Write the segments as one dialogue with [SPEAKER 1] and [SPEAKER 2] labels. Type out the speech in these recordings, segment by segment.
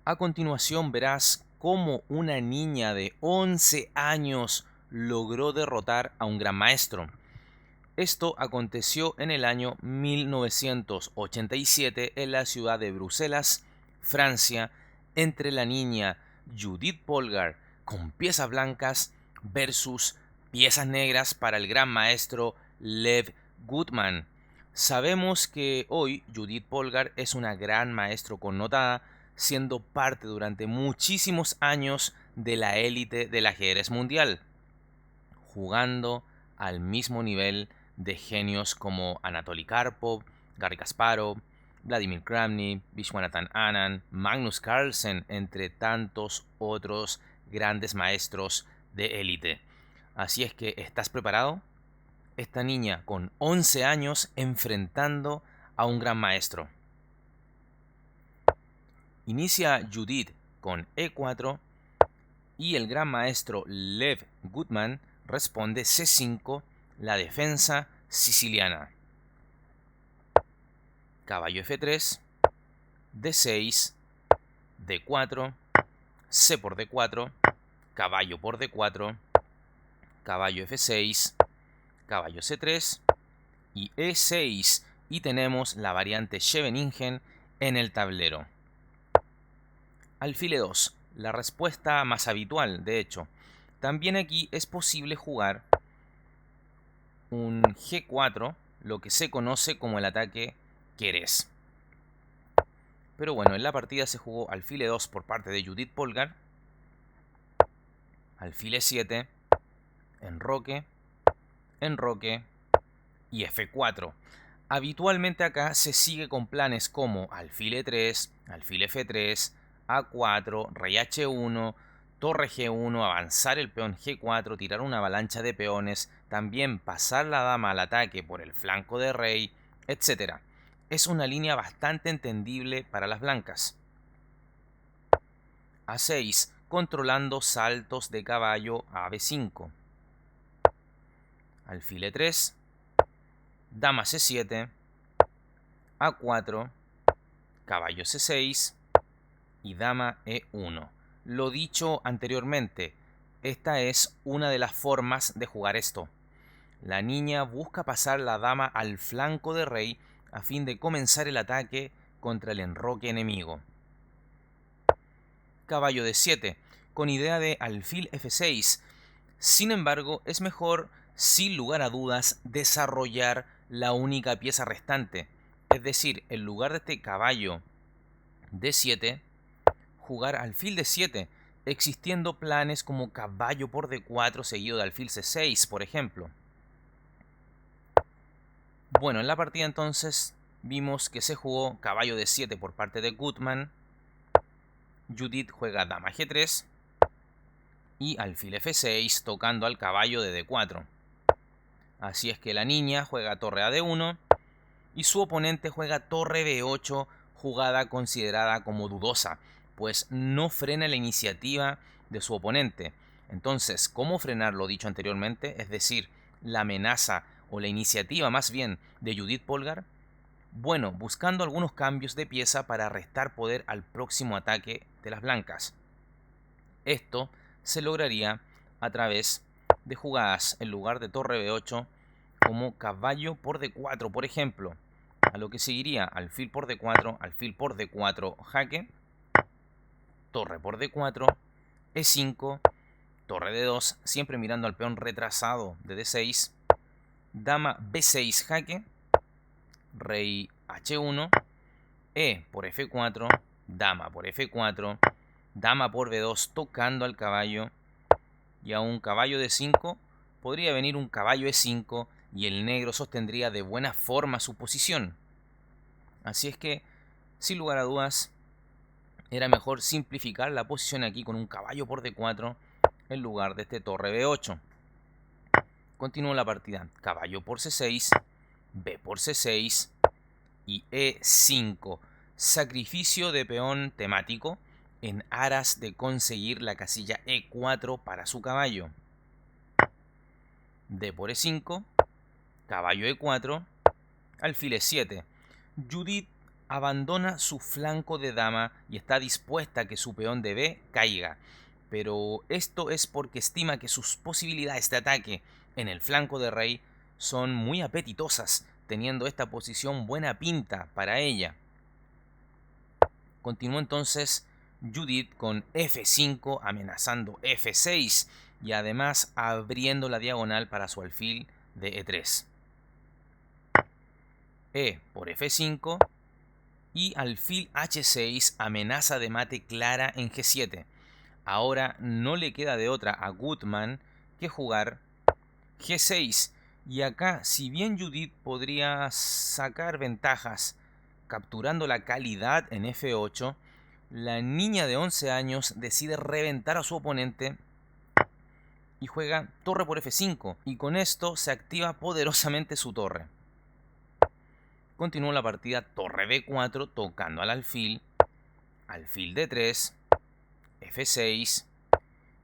[SPEAKER 1] A continuación verás cómo una niña de 11 años logró derrotar a un gran maestro. Esto aconteció en el año 1987 en la ciudad de Bruselas, Francia, entre la niña Judith Polgar con piezas blancas versus piezas negras para el gran maestro Lev Gutman. Sabemos que hoy Judith Polgar es una gran maestro connotada, siendo parte durante muchísimos años de la élite del ajedrez mundial, jugando al mismo nivel de genios como Anatoly Karpov, Garry Kasparov, Vladimir Kramnik, Viswanathan Anand, Magnus Carlsen, entre tantos otros grandes maestros de élite. Así es que, ¿estás preparado? Esta niña con 11 años enfrentando a un gran maestro. Inicia Judith con E4 y el gran maestro Lev Gutman responde C5, la defensa siciliana. Caballo F3, D6, D4, C por D4, caballo por D4, caballo F6, caballo C3 y E6, y tenemos la variante Scheveningen en el tablero. Alfil E2, la respuesta más habitual, de hecho. También aquí es posible jugar un G4, lo que se conoce como el ataque Querés. Pero bueno, en la partida se jugó alfil E2 por parte de Judith Polgar, alfil E7, enroque, enroque y F4. Habitualmente acá se sigue con planes como alfil E3, alfil F3, A4, rey H1, torre G1, avanzar el peón G4, tirar una avalancha de peones, también pasar la dama al ataque por el flanco de rey, etc. Es una línea bastante entendible para las blancas. A6, controlando saltos de caballo a B5. Alfil E3, dama C7, A4, caballo C6 y dama E1. Lo dicho anteriormente, esta es una de las formas de jugar esto. La niña busca pasar la dama al flanco de rey a fin de comenzar el ataque contra el enroque enemigo. Caballo D7, con idea de alfil F6. Sin embargo, es mejor, sin lugar a dudas, desarrollar la única pieza restante. Es decir, en lugar de este caballo D7, jugar alfil D7, existiendo planes como caballo por D4 seguido de alfil C6, por ejemplo. Bueno, en la partida entonces vimos que se jugó caballo D7 por parte de Gutman. Judith juega dama G3 y alfil F6 tocando al caballo de D4. Así es que la niña juega torre a D1 y su oponente juega torre B8, jugada considerada como dudosa, pues no frena la iniciativa de su oponente. Entonces, ¿cómo frenar lo dicho anteriormente? Es decir, la amenaza o la iniciativa más bien de Judith Polgar. Bueno, buscando algunos cambios de pieza para restar poder al próximo ataque de las blancas. Esto se lograría a través de jugadas en lugar de torre B8 como caballo por D4, por ejemplo, a lo que seguiría alfil por D4, alfil por D4, jaque, torre por D4, E5, torre D2, siempre mirando al peón retrasado de D6, dama B6 jaque, rey H1, E por F4, dama por F4, dama por B2 tocando al caballo, y a un caballo D5 podría venir un caballo E5 y el negro sostendría de buena forma su posición. Así es que, sin lugar a dudas, era mejor simplificar la posición aquí con un caballo por D4 en lugar de este torre B8. Continúo la partida. Caballo por C6, B por C6 y E5. Sacrificio de peón temático en aras de conseguir la casilla E4 para su caballo. D por E5, caballo E4, alfil E7. Judith abandona su flanco de dama y está dispuesta a que su peón de B caiga. Pero esto es porque estima que sus posibilidades de ataque en el flanco de rey son muy apetitosas, teniendo esta posición buena pinta para ella. Continúa entonces Judith con F5 amenazando F6 y además abriendo la diagonal para su alfil de E3. E por F5 y alfil H6 amenaza de mate clara en G7. Ahora no le queda de otra a Gutmann que jugar G6. Y acá, si bien Judith podría sacar ventajas capturando la calidad en F8, la niña de 11 años decide reventar a su oponente y juega torre por F5. Y con esto se activa poderosamente su torre. Continúa la partida torre B4 tocando al alfil D3, F6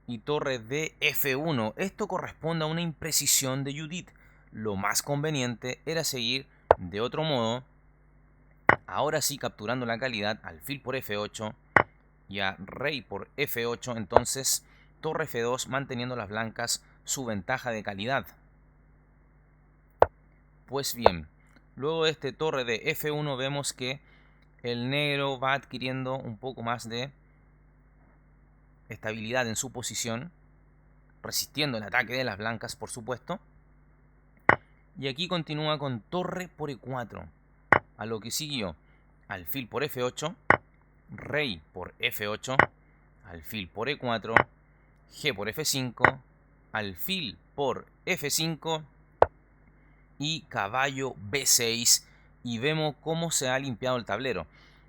[SPEAKER 1] y torre de F1. Esto corresponde a una imprecisión de Judith. Lo más conveniente era seguir de otro modo, ahora sí capturando la calidad, alfil por F8 y a rey por F8, entonces torre F2 manteniendo las blancas su ventaja de calidad. Pues bien, luego de este torre de F1 vemos que el negro va adquiriendo un poco más de estabilidad en su posición, resistiendo el ataque de las blancas, por supuesto. Y aquí continúa con torre por E4, a lo que siguió alfil por F8, rey por F8, alfil por E4, G por F5, alfil por F5 y caballo B6, y vemos cómo se ha limpiado el tablero.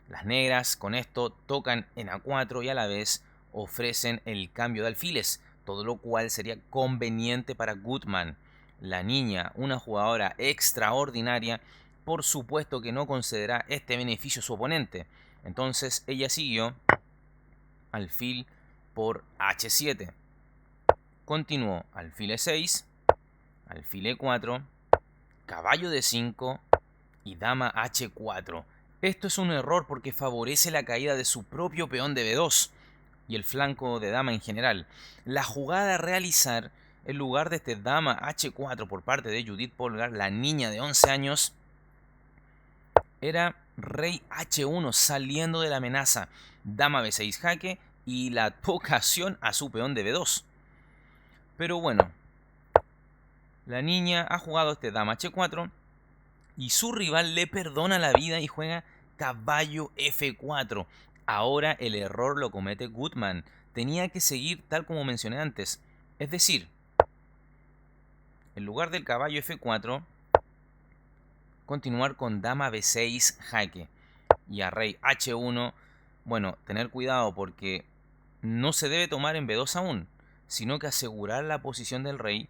[SPEAKER 1] Las negras con esto tocan en A4 y a la vez ofrecen el cambio de alfiles, todo lo cual sería conveniente para Gutmann. La niña, una jugadora extraordinaria, por supuesto que no concederá este beneficio a su oponente. Entonces ella siguió alfil por H7. Continuó alfil E6, alfil E4, caballo D5 y dama H4. Esto es un error porque favorece la caída de su propio peón de B2 y el flanco de dama en general. La jugada a realizar en lugar de este dama H4 por parte de Judith Polgar, la niña de 11 años, era rey H1 saliendo de la amenaza, dama B6 jaque y la tocación a su peón de B2. Pero bueno, la niña ha jugado este dama H4 y su rival le perdona la vida y juega caballo F4. Ahora el error lo comete Gutmann. Tenía que seguir tal como mencioné antes. Es decir, en lugar del caballo F4, continuar con dama B6 jaque. Y a rey H1, bueno, tener cuidado porque no se debe tomar en B2 aún, sino que asegurar la posición del rey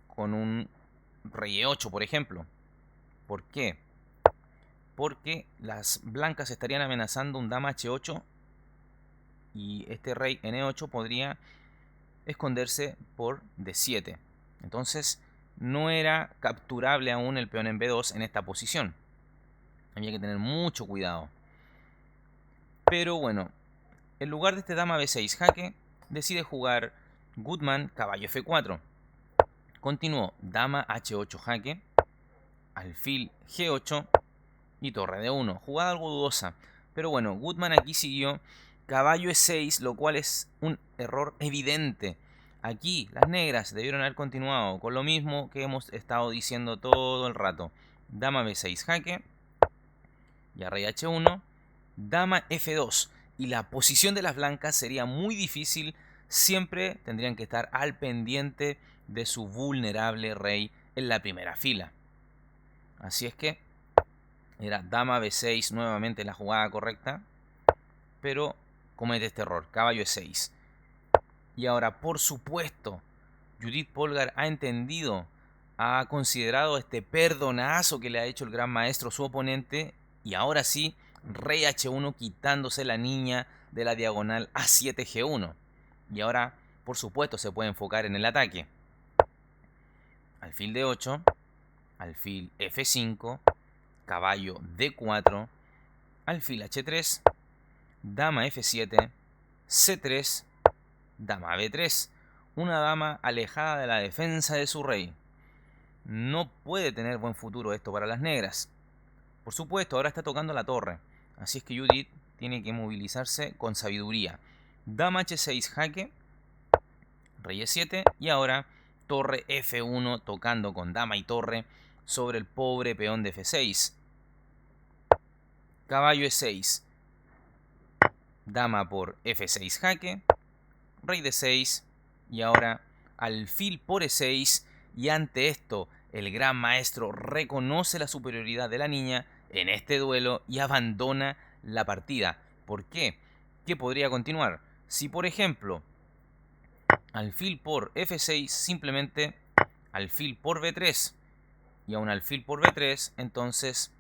[SPEAKER 1] con un rey E8, por ejemplo. ¿Por qué? Porque las blancas estarían amenazando un dama H8 y este rey en E8 podría esconderse por D7. Entonces no era capturable aún el peón en B2 en esta posición. Había que tener mucho cuidado. Pero bueno, en lugar de este dama B6 jaque, decide jugar Gutmann caballo F4. Continuó dama H8 jaque, alfil G8 y torre D1. Jugada algo dudosa. Pero bueno, Gutmann aquí siguió caballo E6, lo cual es un error evidente. Aquí las negras debieron haber continuado con lo mismo que hemos estado diciendo todo el rato. Dama B6 jaque y a rey H1, dama F2. Y la posición de las blancas sería muy difícil. Siempre tendrían que estar al pendiente de su vulnerable rey en la primera fila. Así es que era dama B6 nuevamente la jugada correcta, pero comete este error, caballo E6. Y ahora, por supuesto, Judith Polgar ha entendido, ha considerado este perdonazo que le ha hecho el gran maestro a su oponente, y ahora sí, rey H1 quitándose la niña de la diagonal A7 G1. Y ahora, por supuesto, se puede enfocar en el ataque. Alfil D8, alfil F5, caballo D4, alfil H3, dama F7, C3, dama B3. Una dama alejada de la defensa de su rey. No puede tener buen futuro esto para las negras. Por supuesto, ahora está tocando la torre. Así es que Judith tiene que movilizarse con sabiduría. Dama H6 jaque, rey E7 y ahora torre F1 tocando con dama y torre sobre el pobre peón de F6. Caballo E6, dama por F6 jaque, rey D6 y ahora alfil por E6, y ante esto el gran maestro reconoce la superioridad de la niña en este duelo y abandona la partida. ¿Por qué? ¿Qué podría continuar? Si por ejemplo alfil por F6 simplemente alfil por B3 y a un alfil por B3, entonces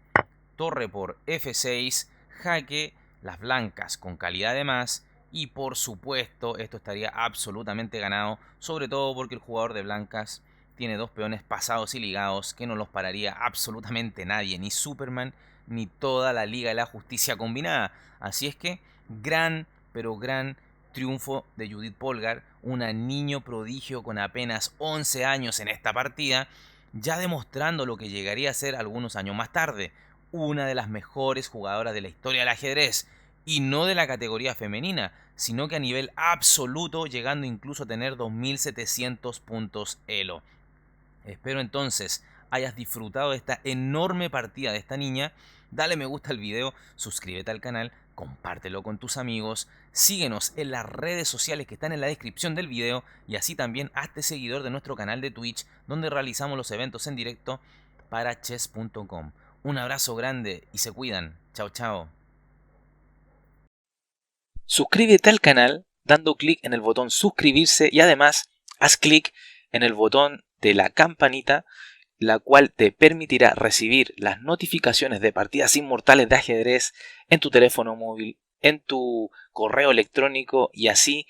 [SPEAKER 1] torre por F6, jaque, las blancas con calidad de más, y por supuesto esto estaría absolutamente ganado, sobre todo porque el jugador de blancas tiene dos peones pasados y ligados que no los pararía absolutamente nadie, ni Superman ni toda la Liga de la Justicia combinada. Así es que gran, pero gran triunfo de Judith Polgar, una niño prodigio con apenas 11 años en esta partida, ya demostrando lo que llegaría a ser algunos años más tarde, una de las mejores jugadoras de la historia del ajedrez, y no de la categoría femenina, sino que a nivel absoluto, llegando incluso a tener 2700 puntos Elo. Espero entonces hayas disfrutado de esta enorme partida de esta niña. Dale me gusta al video, suscríbete al canal, compártelo con tus amigos, síguenos en las redes sociales que están en la descripción del video y así también hazte seguidor de nuestro canal de Twitch, donde realizamos los eventos en directo para chess.com. Un abrazo grande y se cuidan. Chao, chao.
[SPEAKER 2] Suscríbete al canal dando clic en el botón suscribirse y además haz clic en el botón de la campanita, la cual te permitirá recibir las notificaciones de partidas inmortales de ajedrez en tu teléfono móvil, en tu correo electrónico, y así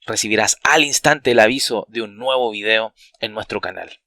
[SPEAKER 2] recibirás al instante el aviso de un nuevo video en nuestro canal.